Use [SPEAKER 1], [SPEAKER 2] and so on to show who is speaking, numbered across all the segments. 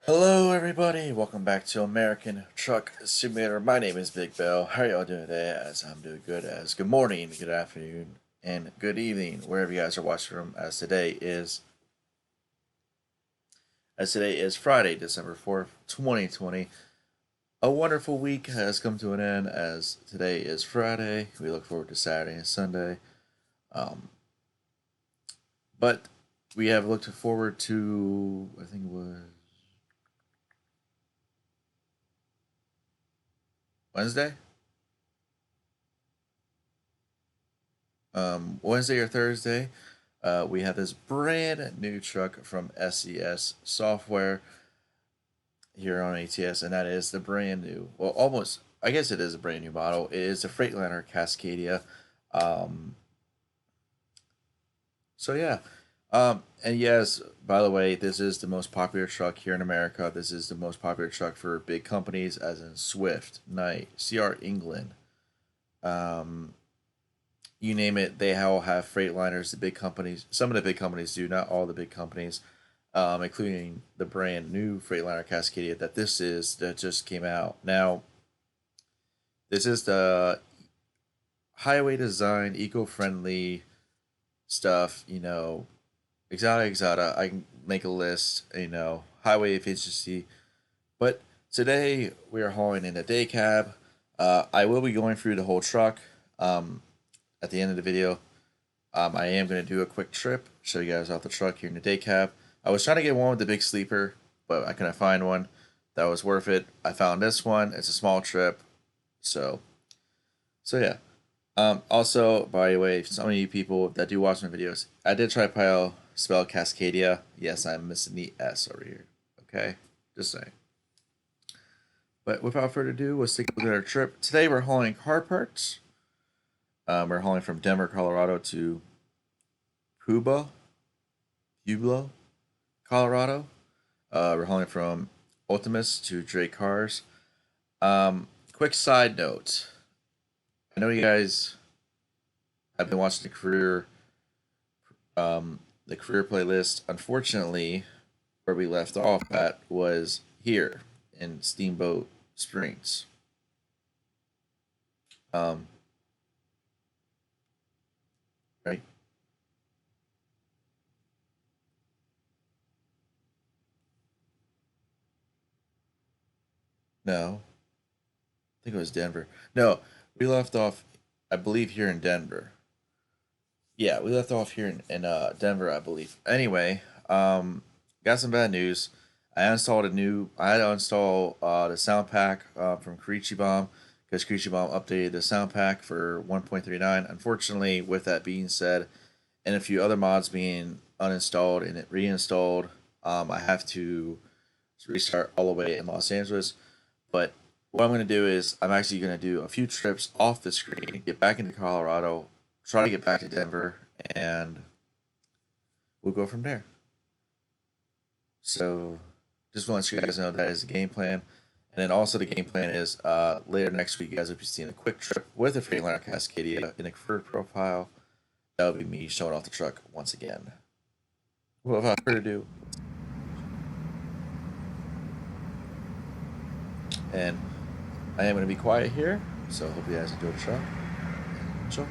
[SPEAKER 1] Hello, everybody. Welcome back to American Truck Simulator. My name is Big Bill. How are y'all doing today? As I'm doing good. As good morning, good afternoon, and good evening, wherever you guys are watching from. As today is Friday, December 4th, 2020. A wonderful week has come to an end. As today is Friday, we look forward to Saturday and Sunday. Um, but we have looked forward to, I think it was Wednesday. Wednesday or Thursday, we have this brand new truck from SES Software here on ATS, and that is the brand new, well, almost, I guess it is a brand new model. It is the Freightliner Cascadia. Um, so, yeah. And yes, by the way, this is the most popular truck here in America. This is the most popular truck for big companies, as in Swift, Knight, CR England. Um, you name it, they all have Freightliners. The big companies, some of the big companies do, not all the big companies, including the brand new Freightliner Cascadia that just came out. Now, this is the highway design, eco-friendly stuff. Exotic. I can make a list. Highway efficiency. But today we are hauling in a day cab. I will be going through the whole truck. At the end of the video, I am going to do a quick trip, show you guys off the truck here in the day cab. I was trying to get one with the big sleeper, but I couldn't find one that was worth it. I found this one. It's a small trip, so yeah. Also, by the way, some of you people that do watch my videos, I did try to spell Cascadia. Yes, I'm missing the S over here. Okay, just saying. But without further ado, let's take a look at our trip. Today we're hauling car parts. We're hauling from Denver, Colorado to Pueblo, Colorado. We're hauling from Optimus to Drake Cars. Quick side note. I know you guys have been watching the career playlist. Unfortunately, where we left off at was here in Steamboat Springs. Right? No, I think it was Denver. No, we left off, I believe, here in Denver. Yeah, we left off here in Denver, I believe. Anyway, got some bad news. I had to install the sound pack from Karichi Bomb because Karichi Bomb updated the sound pack for 1.39. Unfortunately, with that being said, and a few other mods being uninstalled and it reinstalled, I have to restart all the way in Los Angeles. But what I'm going to do is I'm actually going to do a few trips off the screen, get back into Colorado, try to get back to Denver, and we'll go from there. So just want to let you guys know that is the game plan. And then also the game plan is later next week, you guys will be seeing a quick trip with a Freightliner Cascadia in a career profile. That'll be me showing off the truck once again. Well, without further ado, and I am going to be quiet here, so hope you guys enjoy the truck. Enjoy.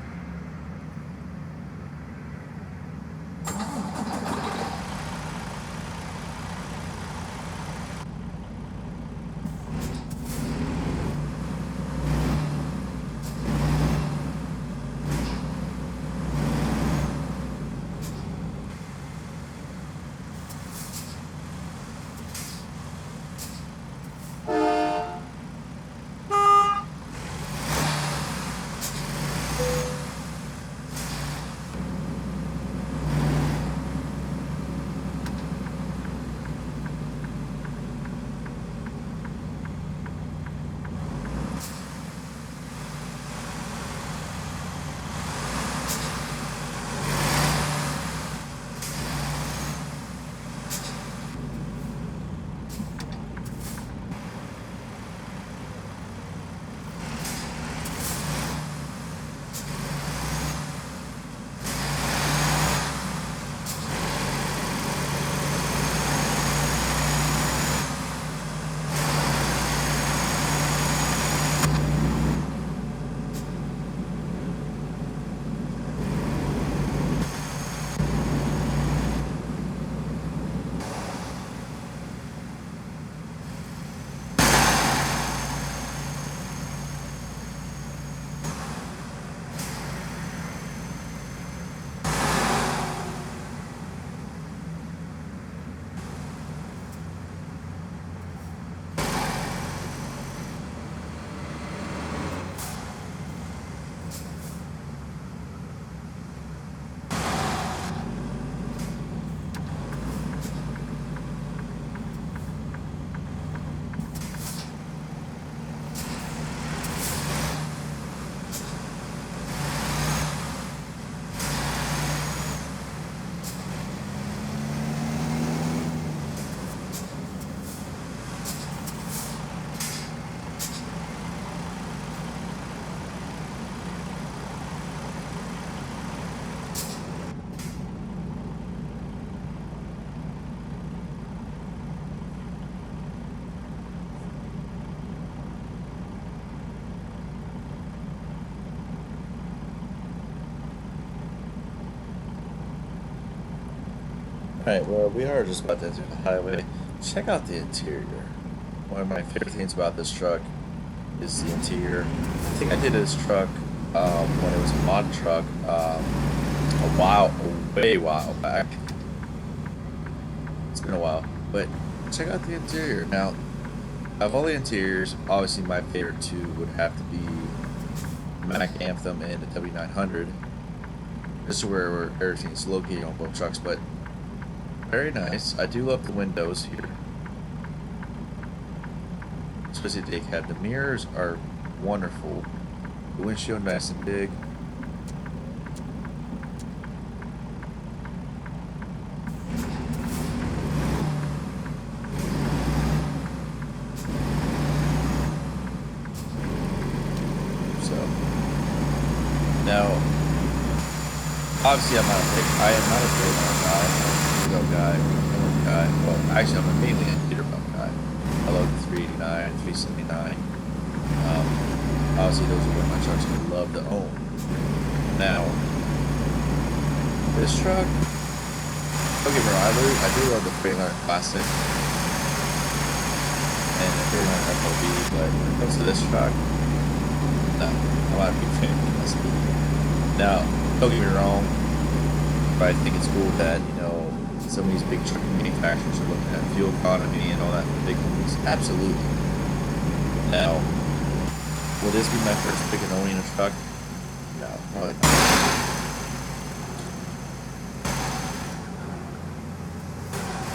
[SPEAKER 1] Alright, well, we are just about to enter the highway. Check out the interior. One of my favorite things about this truck is the interior. I think I did this truck when it was a mod truck way while back. It's been a while, but check out the interior. Now, of all the interiors, obviously my favorite two would have to be Mac Anthem and the W900. This is where everything's located on both trucks, but very nice. I do love the windows here, especially the day cab. The mirrors are wonderful. The windshield nice and big. So now, obviously, I am not a Freightliner guy. I'm a Peterbilt guy, Miller guy. Well, actually, I'm mainly a Peterbilt guy. I love the 389, 379. Obviously, those are one of my trucks I love to own. Now, this truck, don't get me wrong, I do love the Freightliner Classic and the Freightliner FOB, but when it comes to this truck, no, I'm not a big fan of this. Now, don't get me wrong, but I think it's cool that, you know, some of these big truck manufacturers are looking at fuel economy and all that for big companies. Absolutely. Now, will this be my first pick and owning a truck? No, probably not.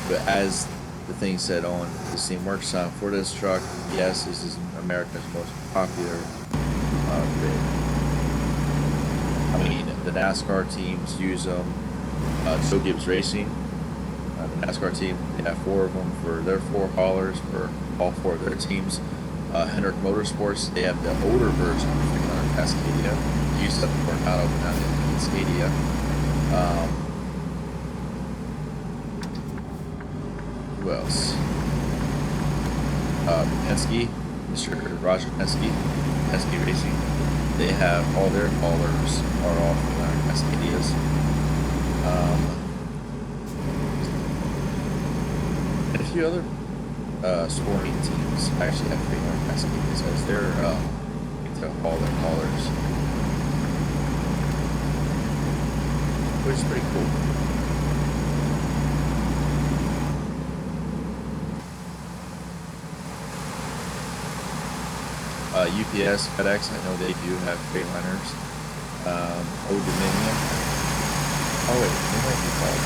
[SPEAKER 1] But as the thing said on the same workshop for this truck, yes, this is America's most popular rig. I mean, the NASCAR teams use them. Joe Gibbs Racing, the NASCAR team, they have 4 of them for their 4 haulers for all 4 of their teams. Hendrick Motorsports, they have the older version of the Freightliner Cascadia. They used to have the Coronado, but now they have the Cascadia. Who else? Penske, Mr. Roger Penske Racing. They have all their haulers are all Freightliner Cascadias. And a few other sporting teams actually have Freightliner Cascadias as their haulers, which is pretty cool. UPS, FedEx, I know they do have Freightliners. Old Dominion. Oh wait, they might be called.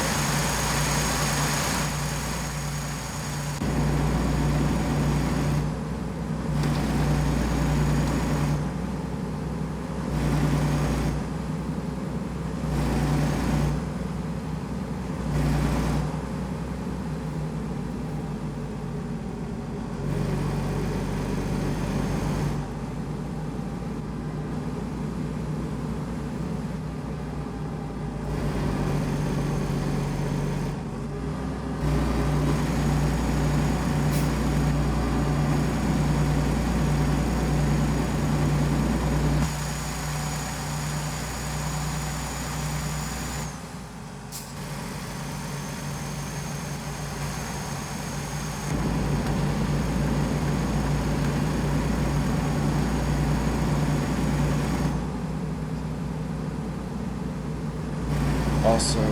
[SPEAKER 1] Also, I'm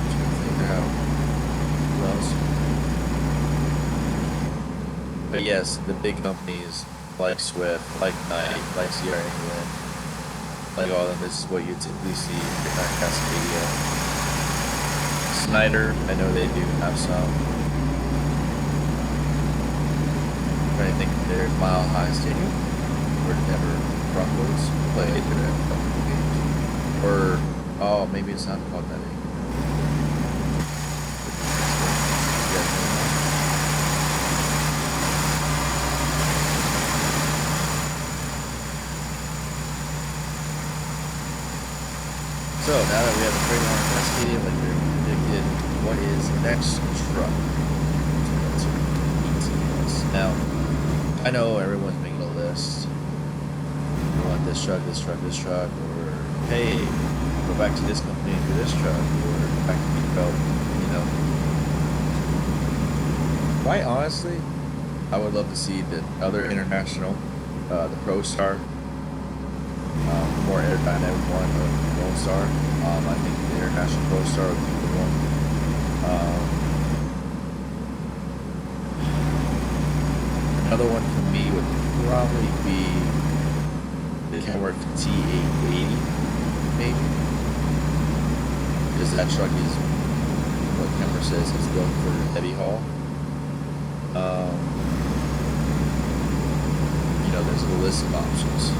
[SPEAKER 1] trying to figure out who else. But yes, the big companies like Swift, like Knight, like Sierra England, like all of them, this is what you typically see in Cascadia. Snyder, I know they do have some. I'm trying to think, there's Mile High Stadium, where the Denver Broncos play their football games. Or oh, maybe it's not called that anymore. So now that we have the Freightliner Cascadia, like we predicted, what is next truck? Now, I know everyone's making a list. You want this truck, or hey, go back to this company and do this truck, or back to Peterbilt. quite honestly, I would love to see the other international, the Pro Star, more aerodynamic one of the Lone Star. I think the International Pro Star would be the one. Another one for me would probably be the Kenworth T880, maybe. Because that truck is what Kenworth says is built for heavy haul. You know, there's a list of options.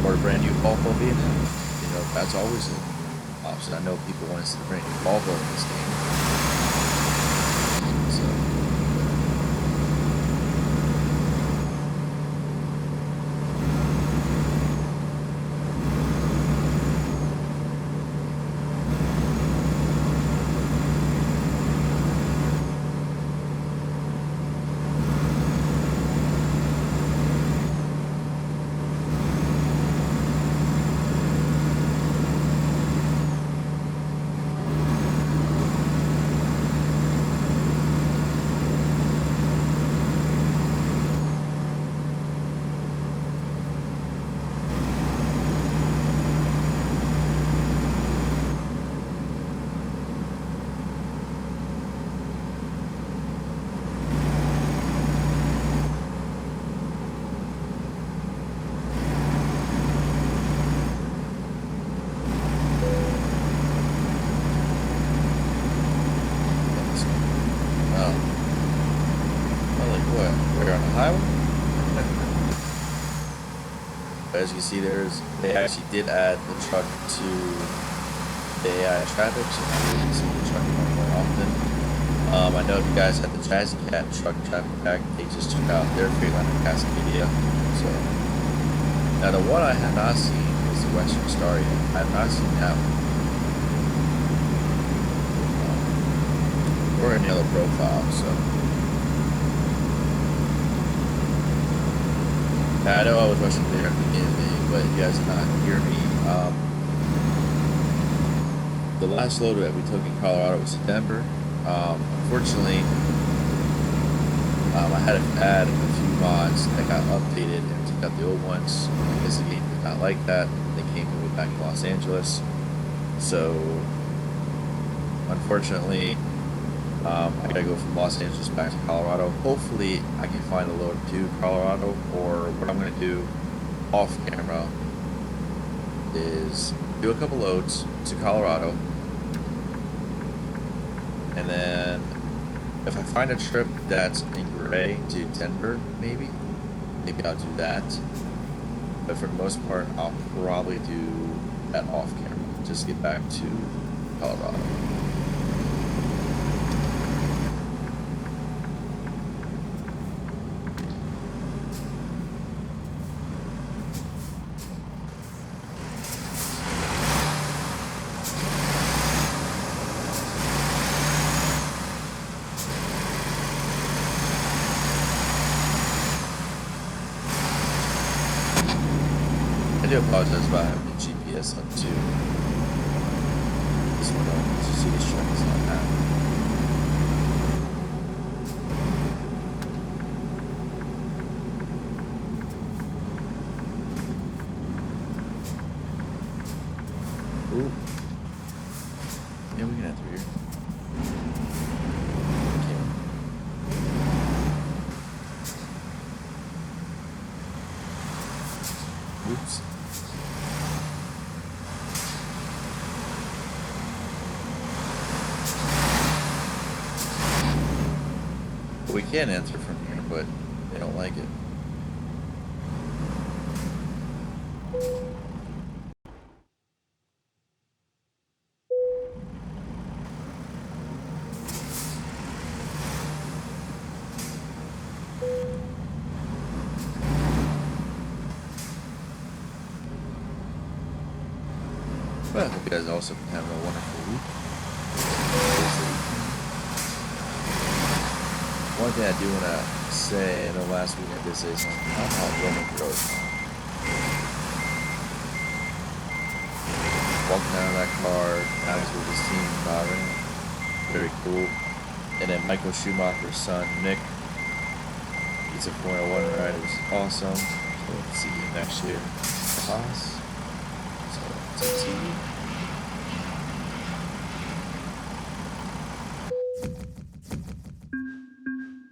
[SPEAKER 1] Or a brand new Volvo Vietnam. You know, that's always an option. I know people want to see the brand new Volvo in this game. So. As you see, they actually did add the truck to the AI traffic, so now you can see the truck more often. I know if you guys had the Jazzy Cat truck traffic pack, they just took out their Freightliner Cascadia. So now the one I have not seen is the Western Star yet. I have not seen that one. Or any other profile, so. Now, I know I was rushing there at the beginning of the day, but you guys did not hear me. The last load that we took in Colorado was Denver. Unfortunately, I had to add a few mods that got updated and took out the old ones. I guess the game did not like that. They came to me back in Los Angeles. So, unfortunately, I gotta go from Los Angeles back to Colorado. Hopefully, I can find a load to Colorado, or what I'm gonna do off camera is do a couple loads to Colorado, and then if I find a trip that's in gray to Denver, maybe I'll do that. But for the most part, I'll probably do that off camera. Just get back to Colorado. I do apologize about having the GPS up too. This one, as you see, this truck is on that. Ooh. Yeah, we can enter here. Oops. We can enter from here, but they don't like it. Well, I hope you guys also have a wonderful week. One thing I do want to say, I know last week I did say something about Roman growth. Walking out of that car, guys with his team bothering, very cool. And then Michael Schumacher's son, Nick, he's a Formula One rider, which is awesome. So we'll see him next year. Haas. So, TT.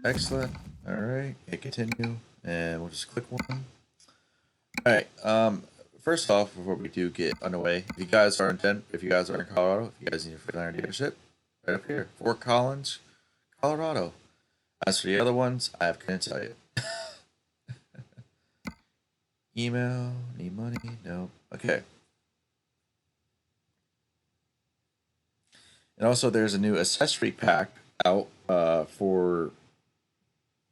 [SPEAKER 1] Excellent. All right, hit continue, and we'll just click one. All right. First off, before we do get underway, if you guys are in Colorado, if you guys need a Freightliner dealership, right up here, Fort Collins, Colorado. As for the other ones, I couldn't tell you. Email, need money, no. Okay. And also, there's a new accessory pack out for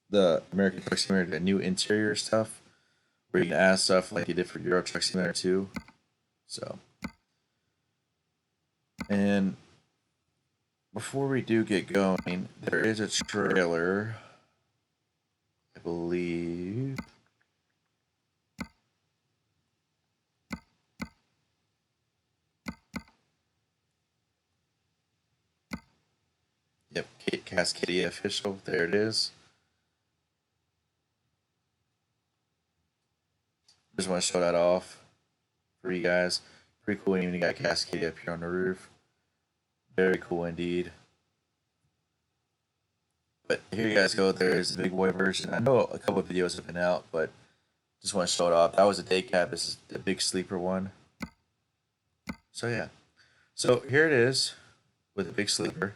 [SPEAKER 1] the American Truck Simulator, the new interior stuff, where you can add stuff like you did for Euro Truck Simulator 2. So, and before we do get going, there is a trailer, I believe. Yep, Cascadia official. There it is. Just want to show that off for you guys. Pretty cool. Even you got Cascadia up here on the roof. Very cool indeed. But here you guys go. There's the big boy version. I know a couple of videos have been out, but just want to show it off. That was a day cab. This is the big sleeper one. So yeah. So here it is with the big sleeper.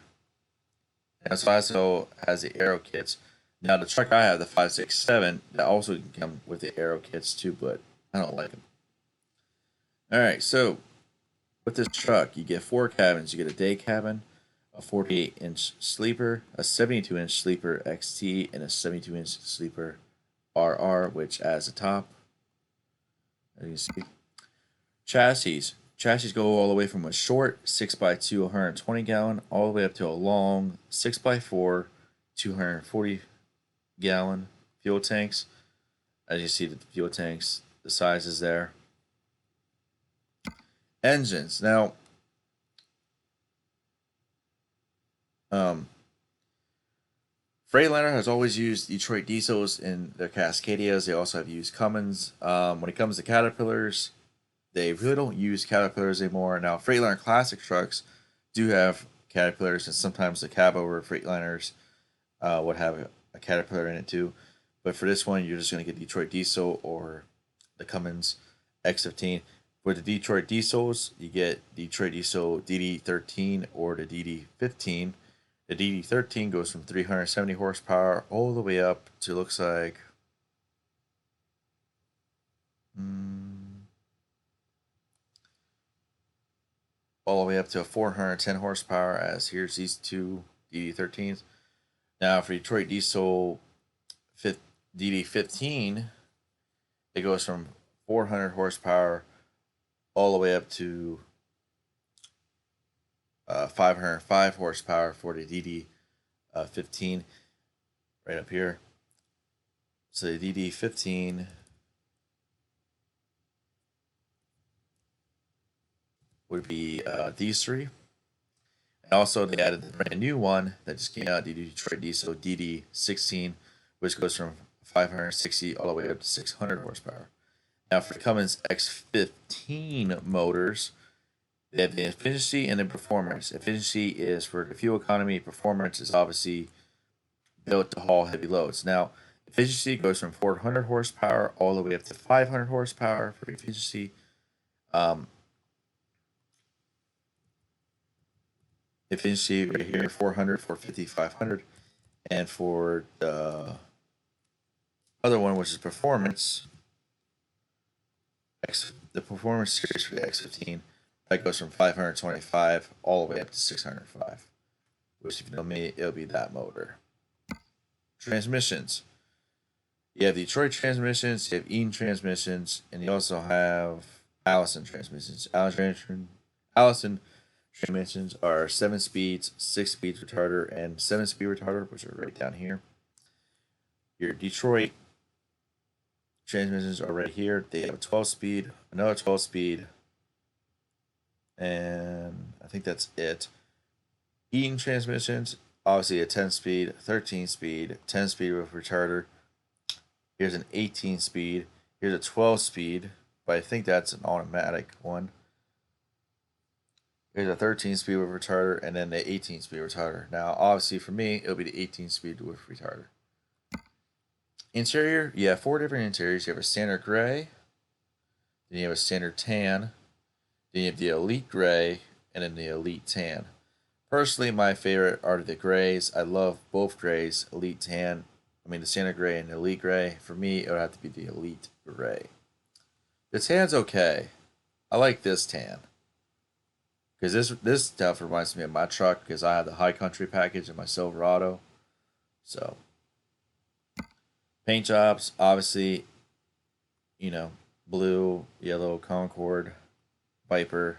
[SPEAKER 1] And it also has the aero kits. Now the truck I have, the 567, that also can come with the aero kits too, but I don't like them. All right, so with this truck, you get 4 cabins. You get a day cabin, a 48-inch sleeper, a 72-inch sleeper XT, and a 72-inch sleeper RR, which adds a top. As you can see, chassis go all the way from a short 6x2 120 gallon all the way up to a long 6x4 240 gallon fuel tanks. As you see, the fuel tanks, the size is there. Engines. Now, Freightliner has always used Detroit diesels in their Cascadias. They also have used Cummins. When it comes to Caterpillars, they really don't use Caterpillars anymore. Now, Freightliner classic trucks do have Caterpillars, and sometimes the cab over Freightliners would have a Caterpillar in it too. But for this one, you're just going to get Detroit diesel or the Cummins X15. For the Detroit diesels, you get Detroit diesel DD13 or the DD15. The DD13 goes from 370 horsepower all the way up to, looks like, all the way up to 410 horsepower, as here's these two DD13s. Now for Detroit diesel DD15, it goes from 400 horsepower all the way up to 505 horsepower for the DD15 right up here. So the DD15 would be these three. And also they added the brand new one that just came out, the Detroit diesel DD16, which goes from 560 all the way up to 600 horsepower. Now for the Cummins X15 motors, they have the efficiency and the performance. Efficiency is for the fuel economy. Performance is obviously built to haul heavy loads. Now, efficiency goes from 400 horsepower all the way up to 500 horsepower for efficiency. Efficiency right here, 400, 450, 500. And for the other one, which is performance, the performance series for the X15, that goes from 525 all the way up to 605. Which, if you know me, it'll be that motor. Transmissions. You have Detroit transmissions, you have Eaton transmissions, and you also have Allison transmissions. Allison transmissions are 7 speeds, 6 speeds retarder, and 7 speed retarder, which are right down here. Your Detroit transmissions are right here. They have a 12 speed, another 12 speed, and I think that's it. Eaton transmissions obviously a 10 speed, 13 speed, 10 speed with retarder. Here's an 18 speed. Here's a 12 speed, but I think that's an automatic one. Here's a 13 speed with retarder, and then the 18 speed retarder. Now, obviously for me, it'll be the 18 speed with retarder. Interior, you have 4 different interiors. You have a standard gray, then you have a standard tan, then you have the elite gray, and then the elite tan. Personally, my favorite are the grays. I love both grays, elite tan. I mean, the standard gray and the elite gray. For me, it would have to be the elite gray. The tan's okay. I like this tan. Because this stuff reminds me of my truck because I have the high country package in my Silverado. So, paint jobs, obviously, blue, yellow, Concord, Viper.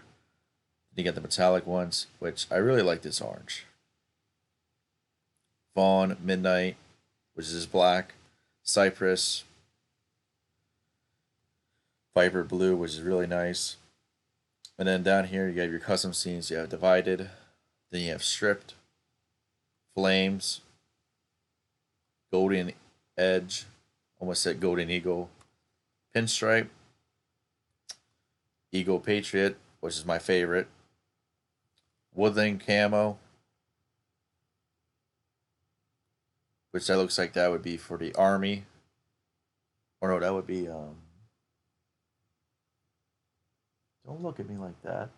[SPEAKER 1] You get the metallic ones, which I really like this orange. Fawn, Midnight, which is black. Cypress, Viper Blue, which is really nice. And then down here you have your custom scenes. You have Divided, then you have Stripped, Flames, Golden Edge, almost said Golden Eagle, Pinstripe, Eagle Patriot, which is my favorite, Woodland Camo, which that looks like that would be for the Army. Or no, that would be don't look at me like that.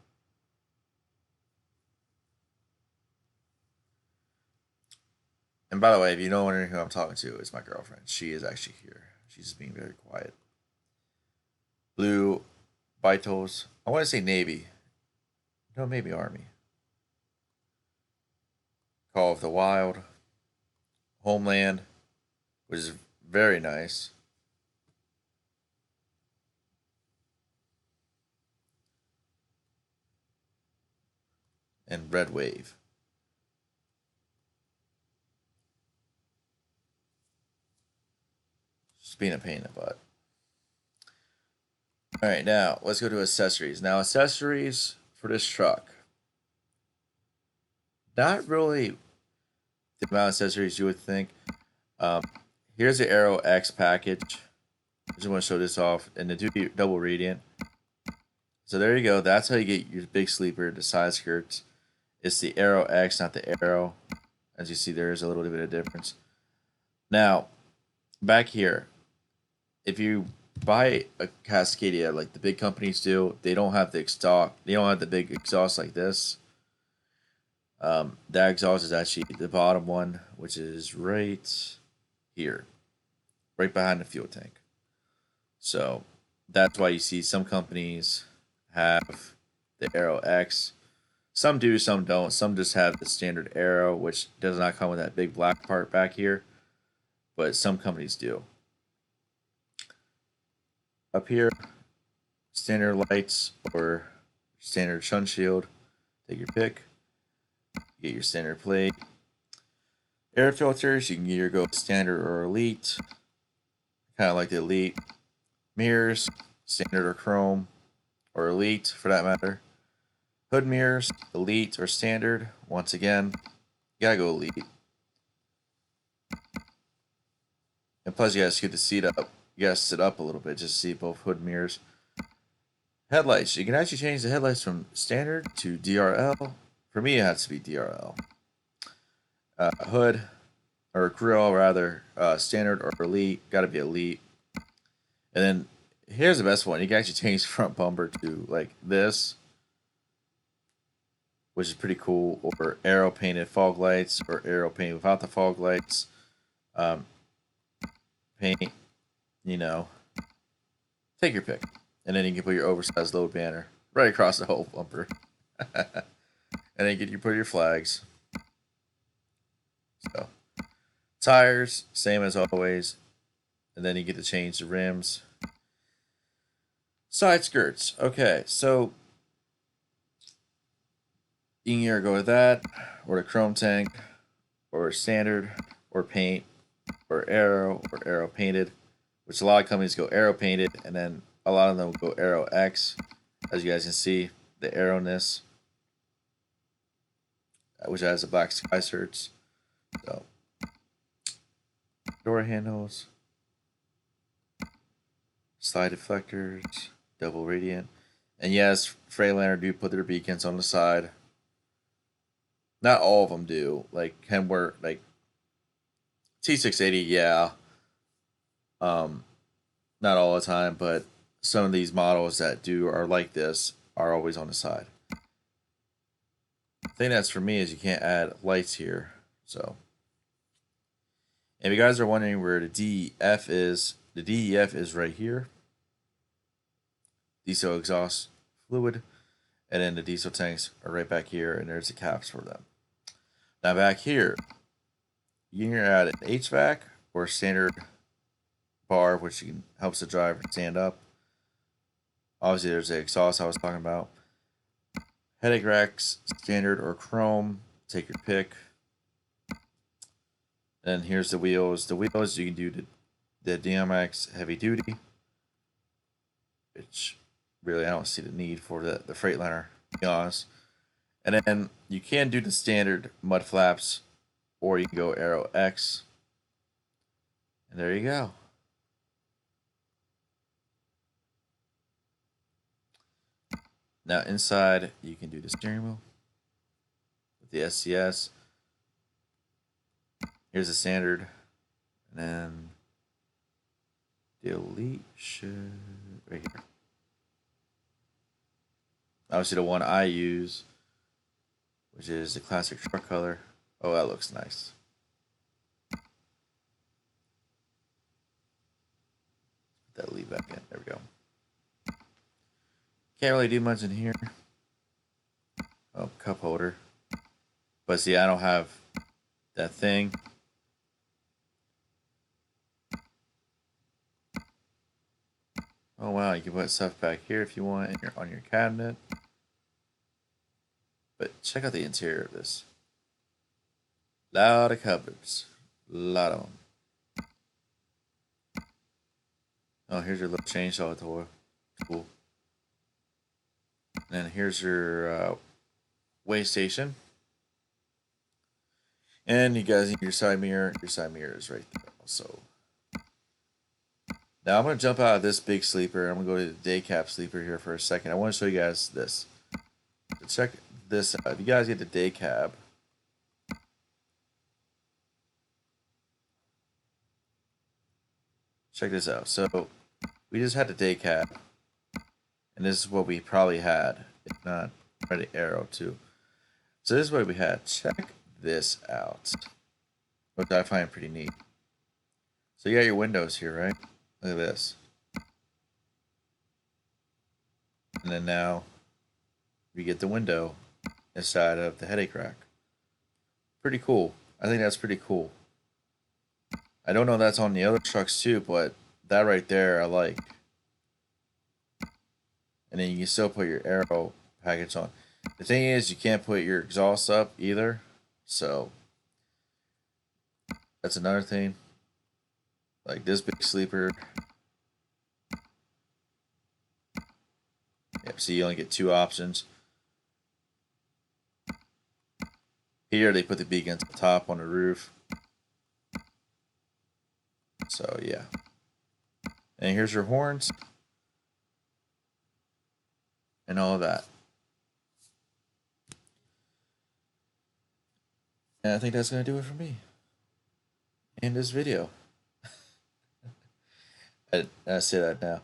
[SPEAKER 1] And by the way, if you don't know who I'm talking to, it's my girlfriend. She is actually here. She's just being very quiet. Blue, Vitals. I want to say Navy. No, maybe Army. Call of the Wild. Homeland, which is very nice. And Red Wave. Just being a pain in the butt. Alright, now let's go to accessories. Now, accessories for this truck. Not really the amount of accessories you would think. Here's the Aero X package. I just want to show this off. And the double radiant. So there you go. That's how you get your big sleeper, the side skirts. It's the Aero X, not the Aero. As you see, there is a little bit of difference. Now, back here, if you buy a Cascadia like the big companies do, they don't have the exhaust. They don't have the big exhaust like this. That exhaust is actually the bottom one, which is right here, right behind the fuel tank. So that's why you see some companies have the Aero X. Some do, some don't. Some just have the standard Aero, which does not come with that big black part back here. But some companies do. Up here, standard lights or standard sun shield. Take your pick. Get your standard plate. Air filters, you can either go standard or elite. Kind of like the elite. Mirrors, standard or chrome, or elite for that matter. Hood mirrors, elite or standard. Once again, you gotta go elite. And plus, you gotta scoot the seat up. You gotta sit up a little bit just to see both hood mirrors. Headlights, you can actually change the headlights from standard to DRL. For me, it has to be DRL. Hood, or grill rather, standard or elite. Gotta be elite. And then here's the best one. You can actually change the front bumper to like this, which is pretty cool, or Aero painted fog lights, or Aero painted without the fog lights. Paint, take your pick. And then you can put your oversized load banner right across the whole bumper. And then you put your flags. So, tires, same as always. And then you get to change the rims. Side skirts. Okay, so you can either go with that, or the chrome tank, or standard, or paint, or Aero painted, which a lot of companies go Aero painted, and then a lot of them go Aero X, as you guys can see, the Aeroness, which has the black sky skirts. So door handles, slide deflectors, double radiant, and yes, Freightliner do put their beacons on the side. Not all of them do. Like Kenworth, like T680, yeah. Um, not all the time, but some of these models that do are like this are always on the side. The thing that's for me is you can't add lights here. So, if you guys are wondering where the DEF is, the DEF is right here. Diesel exhaust fluid, and then the diesel tanks are right back here, and there's the caps for them. Now back here, you can add an HVAC or standard bar, which helps the driver stand up. Obviously, there's the exhaust I was talking about. Headache racks, standard or chrome, take your pick. And here's the wheels. The wheels you can do the DMX heavy duty, which really I don't see the need for the Freightliner, to be honest. And then you can do the standard mud flaps, or you can go Aero X. And there you go. Now inside you can do the steering wheel with the SCS. Here's the standard, and then delete should right here. Obviously the one I use, which is the classic truck color. Oh, that looks nice. Put that lead back in. There we go. Can't really do much in here. Oh, cup holder. But see, I don't have that thing. Oh wow, you can put stuff back here if you want on your cabinet. But check out the interior of this. Lot of cupboards. Lot of them. Oh, here's your little chainsaw tool. Cool. And then here's your weigh station. And you guys need your side mirror. Your side mirror is right there also. Now I'm going to jump out of this big sleeper. I'm going to go to the day cap sleeper here for a second. I want to show you guys this. So check this out. If you guys get the day cab, check this out. So we just had the day cab, and this is what we probably had, if not ready arrow too. So this is what we had. Check this out, which I find pretty neat. So you got your windows here, right? Look at this. And then now we get the window inside of the headache rack. Pretty cool. I think that's pretty cool. I don't know if that's on the other trucks too, but that right there I like. And then you can still put your aero package on. The thing is, you can't put your exhaust up either. So that's another thing. Like this big sleeper. Yep, see, you only get two options. Here they put the beacons on top on the roof. So yeah. And here's your horns. And all of that. And I think that's going to do it for me. In this video. I say that now.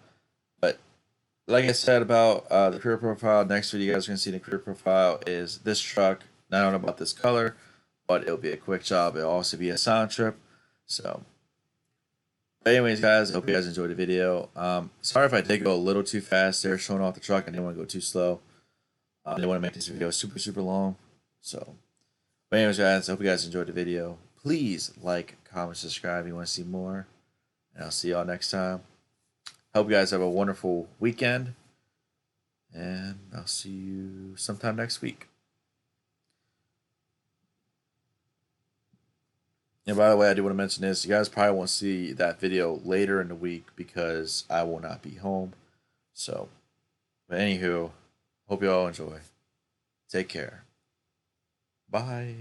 [SPEAKER 1] But like I said about the career profile, next video you guys are going to see the career profile is this truck. I don't know about this color, but it'll be a quick job. It'll also be a sound trip. So, but anyways, guys, I hope you guys enjoyed the video. Sorry if I did go a little too fast there showing off the truck. I didn't want to go too slow. I didn't want to make this video super, super long. So, but anyways, guys, I hope you guys enjoyed the video. Please like, comment, subscribe if you want to see more. And I'll see y'all next time. Hope you guys have a wonderful weekend. And I'll see you sometime next week. And by the way, I do want to mention this. You guys probably won't see that video later in the week because I will not be home. So, but anywho, hope you all enjoy. Take care. Bye.